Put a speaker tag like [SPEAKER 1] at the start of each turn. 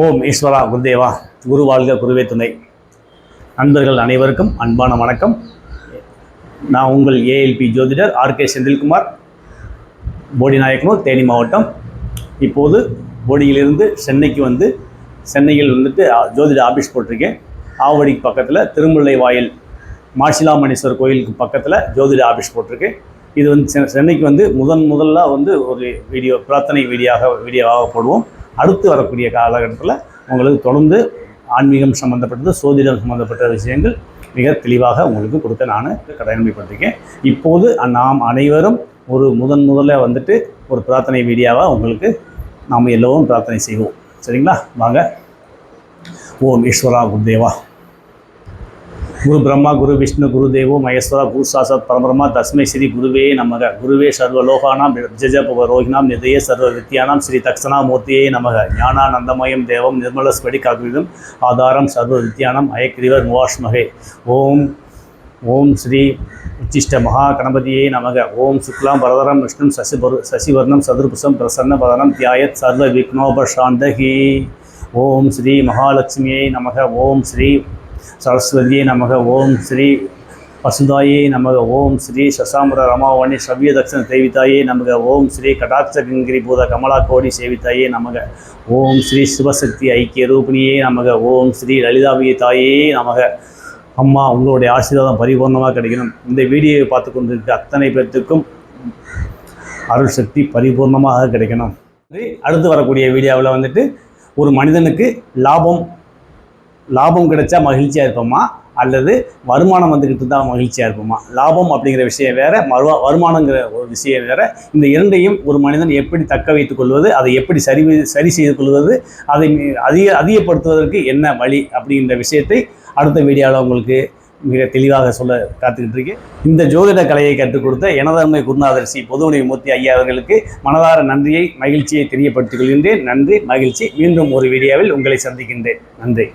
[SPEAKER 1] ஓம் ஈஸ்வரா குருதேவா. குரு வாழ்க குருவே துணை. நண்பர்கள் அனைவருக்கும் அன்பான வணக்கம். நான் உங்கள் ஏஎல்பி ஜோதிடர் ஆர்கே செந்தில்குமார், போடிநாயக்கனூர், தேனி மாவட்டம். இப்போது போடியிலிருந்து சென்னைக்கு சென்னையில் ஜோதிட ஆஃபீஸ் போட்டிருக்கேன். ஆவடிக்கு பக்கத்தில் திருமுல்லை வாயில் மாசிலாமணீஸ்வரர் கோயிலுக்கு பக்கத்தில் ஜோதிட ஆஃபீஸ் போட்டிருக்கேன். இது சென்னைக்கு முதல்ல ஒரு வீடியோ பிரார்த்தனை வீடியோவாக போடுவோம். அடுத்து வரக்கூடிய காலகட்டத்தில் உங்களுக்கு தொடர்ந்து ஆன்மீகம் சம்மந்தப்பட்டது, சோதிடம் சம்மந்தப்பட்ட விஷயங்கள் மிக தெளிவாக உங்களுக்கு கொடுக்க நான் கடமைப்பட்டிருக்கேன். இப்போது நாம் அனைவரும் முதல்ல ஒரு பிரார்த்தனை வீடியோவாக உங்களுக்கு நாம் எல்லோரும் பிரார்த்தனை செய்வோம். சரிங்களா? வாங்க. ஓம் ஈஸ்வரா குருதேவா. குரு பிரம்மா குரு விஷ்ணு குரு தேவோ மகேஸ்வரா குரு சாசாத் பரபிரம்மா தஸ்மை ஸ்ரீ குருவே நமக. குருவே சர்வலோகானாம் ஜஜபரோகினாம் நிதயே சர்வ வித்யானாம் ஸ்ரீ தக்ஷணாமூர்த்தியே நமக. ஞானானந்தமயம் தேவம் நிர்மலஸ்படிகாகிருதம் ஆதாரம் சர்வ வித்யானம் அயக்கிரிவர் முவாஷ்மகே. ஓம் ஸ்ரீ உச்சிஷ்ட மகா கணபதியே நமக. ஓம் சுக்லாம் பரதரம் விஷ்ணு சசிவர்ணம் சதுர்புஷம் பிரசன்ன பதனம் தியாயத் சர்வ விக்னோபசாந்தகி. ஓம் ஸ்ரீ மகாலட்சுமியை நமக. ஓம் ஸ்ரீ சரஸ்வதியே நமக. ஓம் ஸ்ரீ வசுதாயே நமக. ஓம் ஸ்ரீ சசாம்பர ரமாவணி சவ்ய தட்சண தேவிதாயே நமக. ஓம் ஸ்ரீ கடாட்ச கிங்கிரி பூத கமலா கோடி சேவிதாயே நமக. ஓம் ஸ்ரீ சிவசக்தி ஐக்கிய ரூபிணியே நமக. ஓம் ஸ்ரீ லலிதாபிய தாயே நமக. அம்மா, உங்களுடைய ஆசீர்வாதம் பரிபூர்ணமாக கிடைக்கணும். இந்த வீடியோவை பார்த்து கொண்டிருக்க அத்தனை பேர்த்துக்கும் அருள் சக்தி பரிபூர்ணமாக கிடைக்கணும். அடுத்து வரக்கூடிய வீடியோவில் ஒரு மனிதனுக்கு லாபம் கிடைச்சா மகிழ்ச்சியாக இருப்போமா, அல்லது வருமானம் வந்துக்கிட்டு தான் மகிழ்ச்சியாக இருப்போமா? லாபம் அப்படிங்கிற விஷயம் வேறு, வருமானங்கிற ஒரு விஷயம் வேறு. இந்த இரண்டையும் ஒரு மனிதன் எப்படி தக்க வைத்துக் கொள்வது, அதை எப்படி சரி செய்து கொள்வது, அதை அதிகப்படுத்துவதற்கு என்ன வழி அப்படிங்கிற விஷயத்தை அடுத்த வீடியோவில் உங்களுக்கு மிக தெளிவாக சொல்ல காத்துக்கிட்டு இருக்கேன். இந்த ஜோதிட கலையை கற்றுக் கொடுத்த எனதருமை குருநாதர் ஸ்ரீ பொதுவுடைமூர்த்தி ஐயா அவர்களுக்கு மனதார நன்றியை, மகிழ்ச்சியை தெரியப்படுத்திக் கொள்கின்றேன். நன்றி, மகிழ்ச்சி. மீண்டும் ஒரு வீடியோவில் உங்களை சந்திக்கின்றேன். நன்றி.